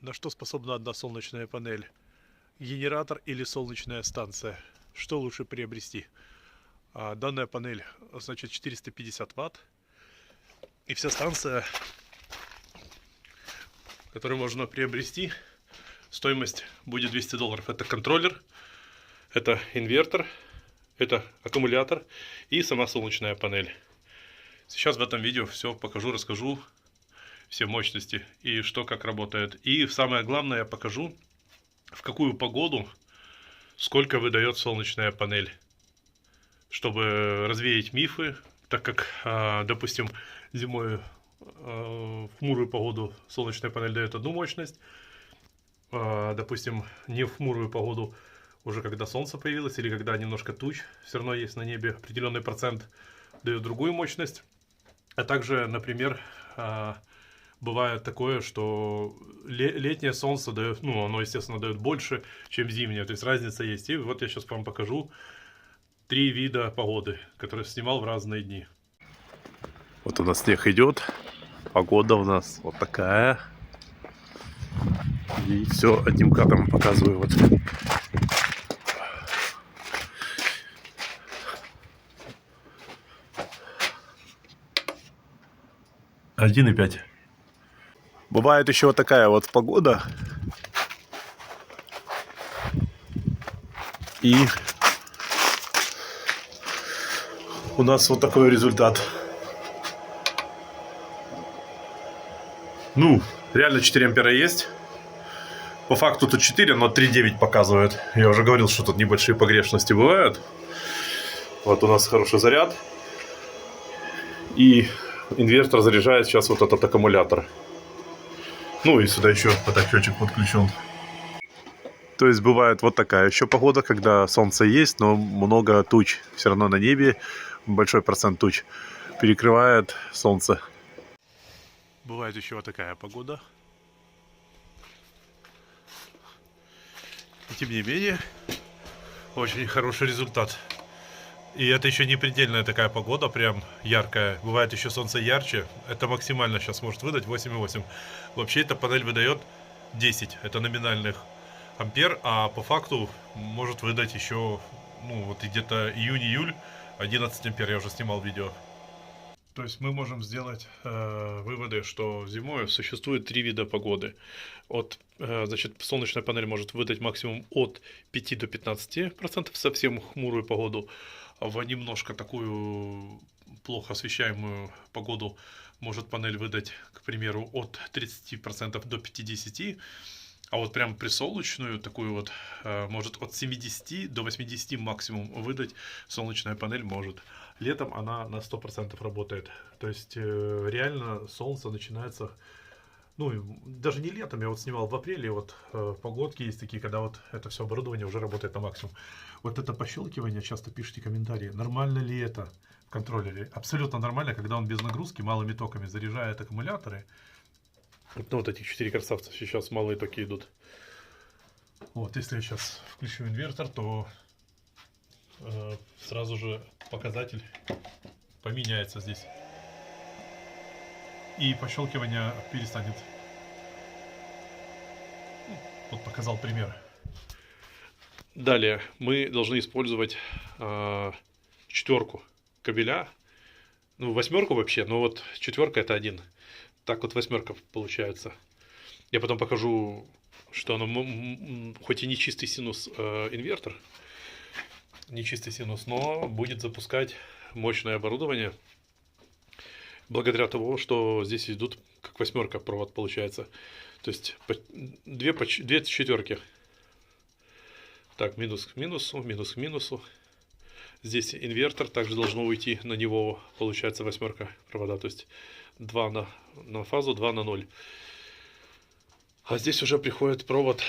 На что способна одна солнечная панель? Генератор или солнечная станция? Что лучше приобрести? Данная панель, значит, 450 ватт. И вся станция, которую можно приобрести, стоимость будет $200. Это контроллер, это инвертор, это аккумулятор и сама солнечная панель. Сейчас в этом видео все покажу, расскажу, все мощности и что как работает. И самое главное, я покажу, в какую погоду сколько выдает солнечная панель, чтобы развеять мифы, так как, допустим, зимой в хмурую погоду солнечная панель дает одну мощность, допустим, не в хмурую погоду, уже когда солнце появилось или когда немножко туч, все равно есть на небе определенный процент, дает другую мощность. А также, например, бывает такое, что летнее солнце дает, ну, оно, естественно, дает больше, чем зимнее, то есть разница есть. И вот я сейчас вам покажу 3 вида погоды, которые снимал в разные дни. Вот у нас снег идет, погода у нас вот такая. И все одним кадром показываю. Вот. Один и 5. Бывает еще вот такая вот погода. И у нас вот такой результат. Ну, реально 4 ампера есть. По факту тут 4, но 3,9 показывает. Я уже говорил, что тут небольшие погрешности бывают. Вот у нас хороший заряд. И инвертор заряжает сейчас вот этот аккумулятор. Ну и сюда еще фотосчетчик подключен. То есть бывает вот такая еще погода, когда солнце есть, но много туч. Все равно на небе большой процент туч перекрывает солнце. Бывает еще вот такая погода. И тем не менее, очень хороший результат. И это еще не предельная такая погода, прям яркая. Бывает еще солнце ярче. Это максимально сейчас может выдать 8,8. Вообще эта панель выдает 10. Это номинальных ампер, а по факту может выдать еще, ну вот где-то июнь-июль 11 ампер. Я уже снимал видео. То есть мы можем сделать выводы, что зимой существует 3 вида погоды. Значит, солнечная панель может выдать максимум от 5 до 15% совсем хмурую погоду. В немножко такую плохо освещаемую погоду может панель выдать, к примеру, от 30% до 50%. А вот прям при солнечную такую вот может от 70 до 80 максимум выдать солнечная панель может. Летом она на 100% работает. То есть реально солнце начинается, ну даже не летом, я вот снимал в апреле, вот погодки есть такие, когда вот это все оборудование уже работает на максимум. Вот это пощелкивание, часто пишите комментарии, нормально ли это в контроллере? Абсолютно нормально, когда он без нагрузки, малыми токами заряжает аккумуляторы. Ну, вот эти 4 красавца сейчас малые токи идут. Вот, если я сейчас включу инвертор, то сразу же показатель поменяется здесь. И пощелкивание перестанет. Вот показал пример. Далее мы должны использовать 4 кабеля. Ну, 8 вообще, но вот 4 это 1. Так вот 8 получается. Я потом покажу, что оно, хоть и не чистый синус инвертор, не чистый синус, но будет запускать мощное оборудование. Благодаря тому, что здесь идут как 8 провод получается. То есть 2 четверки. Так, минус к минусу, минус к минусу. Здесь инвертор, также должно уйти на него, получается 8 провода. То есть 2 на фазу, 2 на 0. А здесь уже приходит провод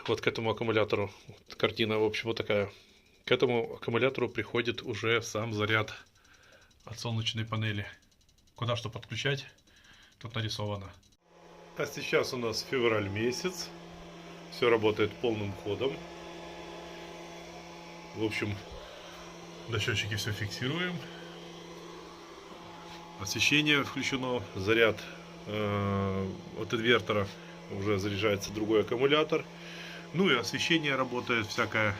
вот к этому аккумулятору. Картина, в общем, вот такая. К этому аккумулятору приходит уже сам заряд от солнечной панели. Куда что подключать, тут нарисовано. А сейчас у нас февраль месяц. Все работает полным ходом. В общем, на счетчике все фиксируем. Освещение включено, заряд от инвертора уже заряжается другой аккумулятор. Ну и освещение работает всякое.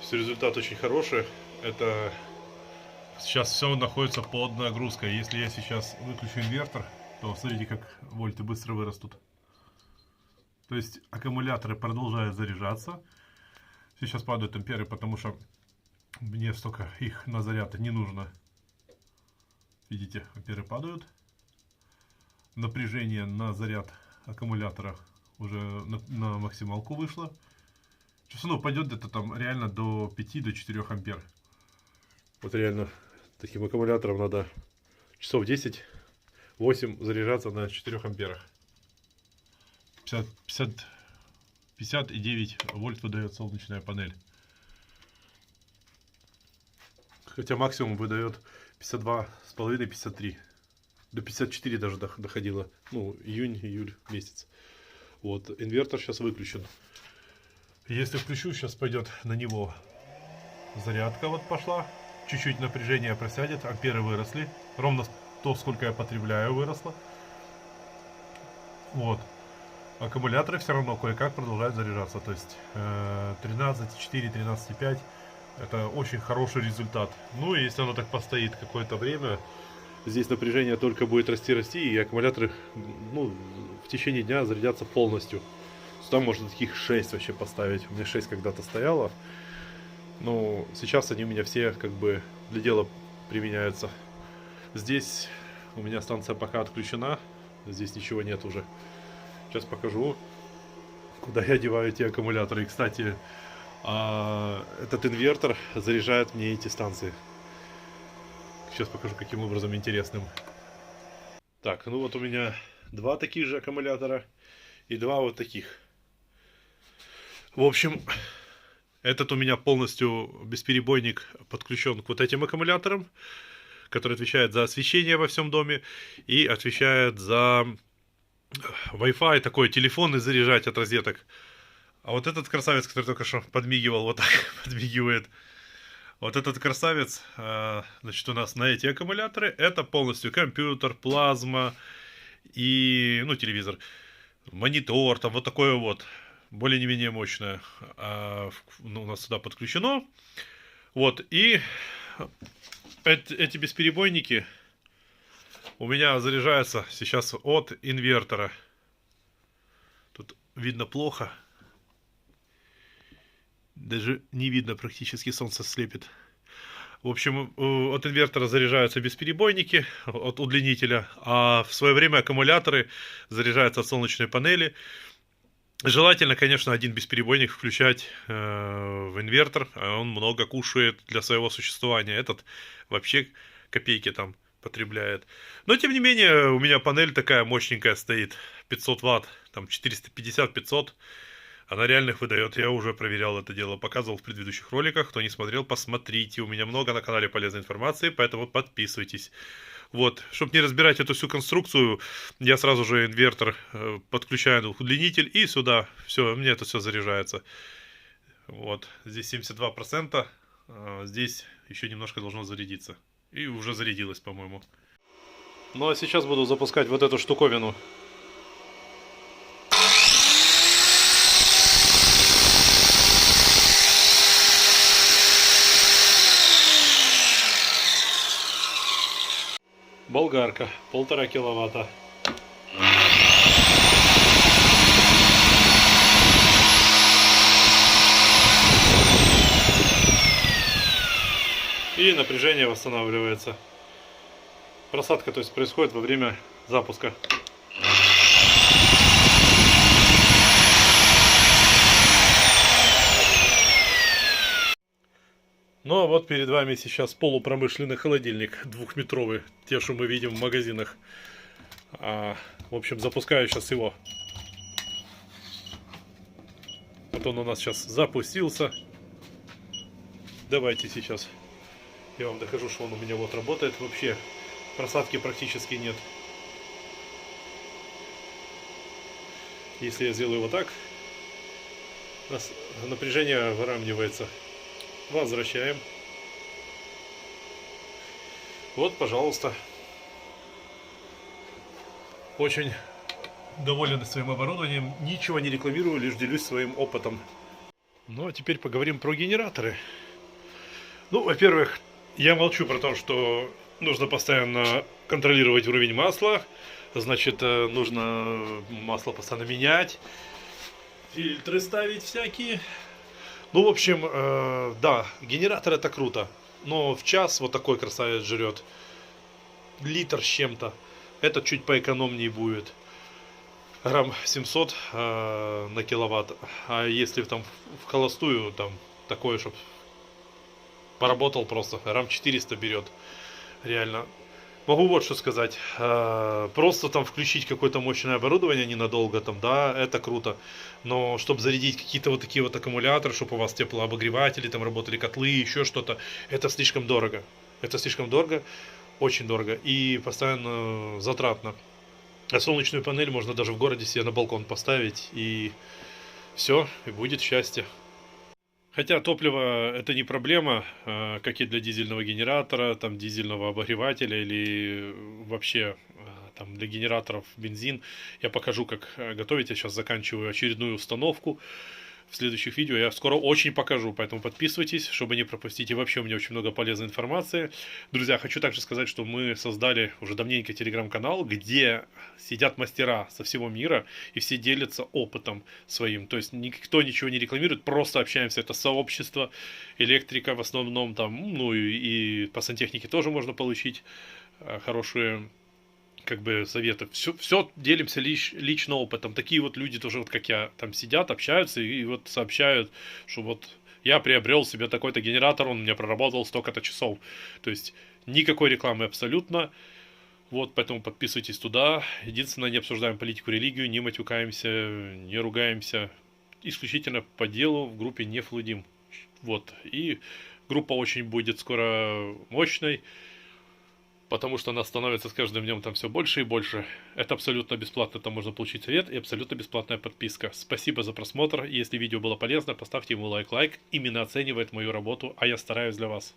Все, результат очень хороший. Это сейчас все находится под нагрузкой. Если я сейчас выключу инвертор, то смотрите, как вольты быстро вырастут. То есть аккумуляторы продолжают заряжаться. Сейчас падают амперы, потому что мне столько их на заряд не нужно. Видите, амперы падают. Напряжение на заряд аккумулятора уже на максималку вышло. Сейчас оно пойдет где-то там реально до 5-4 ампер. Вот реально таким аккумулятором надо часов 10-8 заряжаться на 4 амперах. 50,9 вольт выдает солнечная панель. Хотя максимум выдает 52,5-53. До 54 даже доходило. Ну, июнь-июль месяц. Вот, инвертор сейчас выключен. Если включу, сейчас пойдет на него зарядка вот пошла. Чуть-чуть напряжение просядет, амперы выросли. Ровно то, сколько я потребляю, выросло. Вот. Аккумуляторы все равно кое-как продолжают заряжаться. То есть 13,4, 13,5. Это очень хороший результат. Ну и если оно так постоит какое-то время, здесь напряжение только будет расти, и аккумуляторы, ну, в течение дня зарядятся полностью. Сюда можно таких 6 вообще поставить. У меня 6 когда-то стояло. Но сейчас они у меня все как бы для дела применяются. Здесь у меня станция пока отключена. Здесь ничего нет уже. Сейчас покажу, куда я деваю эти аккумуляторы. И, кстати, этот инвертор заряжает мне эти станции. Сейчас покажу, каким образом интересным. Так, ну вот у меня 2 таких же аккумулятора и 2 вот таких. В общем, этот у меня полностью бесперебойник подключен к вот этим аккумуляторам, который отвечает за освещение во всем доме и отвечает за Wi-Fi, такой телефон и заряжать от розеток. А вот этот красавец, который только что подмигивал, вот так подмигивает. Вот этот красавец, значит, у нас на эти аккумуляторы, это полностью компьютер, плазма и, ну, телевизор, монитор, там вот такое вот, более-менее мощное, ну, у нас сюда подключено. Вот, и эти бесперебойники у меня заряжаются сейчас от инвертора. Тут видно плохо. Даже не видно, практически солнце слепит. В общем, от инвертора заряжаются бесперебойники, от удлинителя, а в свое время аккумуляторы заряжаются от солнечной панели. Желательно, конечно, один бесперебойник включать в инвертор, он много кушает для своего существования. Этот вообще копейки там потребляет. Но, тем не менее, у меня панель такая мощненькая стоит, 500 ватт, там 450-500. Она реальных выдает. Я уже проверял это дело, показывал в предыдущих роликах. Кто не смотрел, посмотрите. У меня много на канале полезной информации, поэтому подписывайтесь. Вот, чтобы не разбирать эту всю конструкцию, я сразу же инвертор подключаю на удлинитель и сюда. Все, мне это все заряжается. Вот, здесь 72%, здесь еще немножко должно зарядиться. И уже зарядилось, по-моему. Ну а сейчас буду запускать вот эту штуковину. Болгарка, 1,5 киловатта. И напряжение восстанавливается. Просадка, то есть, происходит во время запуска. Ну а вот перед вами сейчас полупромышленный холодильник, 2-метровый, те, что мы видим в магазинах. В общем, запускаю сейчас его. Вот он у нас сейчас запустился. Давайте сейчас я вам докажу, что он у меня вот работает. Вообще просадки практически нет. Если я сделаю вот так, у нас напряжение выравнивается. Возвращаем. Вот, пожалуйста. Очень доволен своим оборудованием. Ничего не рекламирую, лишь делюсь своим опытом. Ну, а теперь поговорим про генераторы. Ну, во-первых, я молчу про то, что нужно постоянно контролировать уровень масла. Значит, нужно масло постоянно менять, фильтры ставить всякие. Ну, в общем, да, генератор это круто. Но в час вот такой красавец жрет литр с чем-то. Этот чуть поэкономнее будет. Грамм 700 на киловатт. А если там в холостую, там такое, чтобы поработал просто, грамм 400 берет. Реально. Могу вот что сказать. Просто там включить какое-то мощное оборудование ненадолго, там, да, это круто. Но чтобы зарядить какие-то вот такие вот аккумуляторы, чтобы у вас теплообогреватели, там работали котлы, еще что-то, это слишком дорого. Это слишком дорого, очень дорого и постоянно затратно. А солнечную панель можно даже в городе себе на балкон поставить, и все, и будет счастье. Хотя топливо это не проблема, как и для дизельного генератора, там дизельного обогревателя или вообще там для генераторов бензин. Я покажу, как готовить. Я сейчас заканчиваю очередную установку. В следующих видео я скоро очень покажу, поэтому подписывайтесь, чтобы не пропустить. И вообще у меня очень много полезной информации. Друзья, хочу также сказать, что мы создали уже давненько телеграм-канал, где сидят мастера со всего мира и все делятся опытом своим. То есть никто ничего не рекламирует, просто общаемся. Это сообщество электрика в основном там, ну и по сантехнике тоже можно получить хорошие как бы советы. Все делимся лично опытом. Такие вот люди тоже, вот как я, там сидят, общаются и вот сообщают, что вот я приобрел себе такой-то генератор, он у меня проработал столько-то часов. То есть никакой рекламы абсолютно. Вот, поэтому подписывайтесь туда. Единственное, не обсуждаем политику, религию, не матюкаемся, не ругаемся. Исключительно по делу в группе не флудим. Вот. И группа очень будет скоро мощной, потому что она становится с каждым днем там все больше и больше. Это абсолютно бесплатно, там можно получить совет и абсолютно бесплатная подписка. Спасибо за просмотр. Если видео было полезно, поставьте ему лайк. Лайк именно оценивает мою работу, а я стараюсь для вас.